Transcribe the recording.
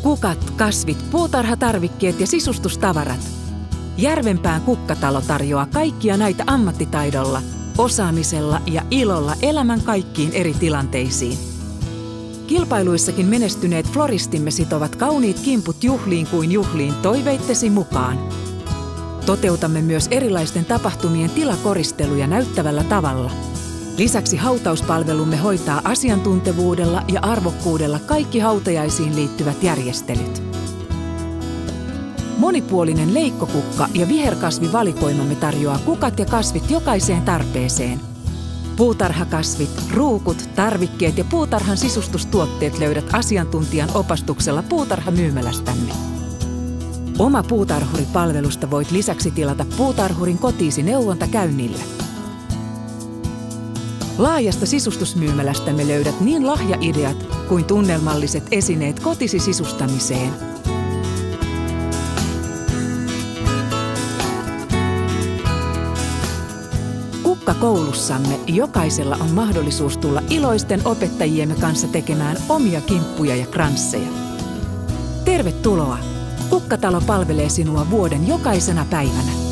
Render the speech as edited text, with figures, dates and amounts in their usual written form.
Kukat, kasvit, puutarhatarvikkeet ja sisustustavarat. Järvenpään Kukkatalo tarjoaa kaikkia näitä ammattitaidolla, osaamisella ja ilolla elämän kaikkiin eri tilanteisiin. Kilpailuissakin menestyneet floristimme sitovat kauniit kimput juhliin kuin juhliin toiveittesi mukaan. Toteutamme myös erilaisten tapahtumien tilakoristeluja näyttävällä tavalla. Lisäksi hautauspalvelumme hoitaa asiantuntevuudella ja arvokkuudella kaikki hautajaisiin liittyvät järjestelyt. Monipuolinen leikkokukka ja viherkasvivalikoimamme tarjoaa kukat ja kasvit jokaiseen tarpeeseen. Puutarhakasvit, ruukut, tarvikkeet ja puutarhan sisustustuotteet löydät asiantuntijan opastuksella puutarhamyymälästämme. Oma puutarhuripalvelusta voit lisäksi tilata puutarhurin kotiisi neuvontakäynnillä. Laajasta sisustusmyymälästämme löydät niin lahjaideat kuin tunnelmalliset esineet kotisi sisustamiseen. Kukkakoulussamme jokaisella on mahdollisuus tulla iloisten opettajiemme kanssa tekemään omia kimppuja ja kransseja. Tervetuloa! Kukkatalo palvelee sinua vuoden jokaisena päivänä.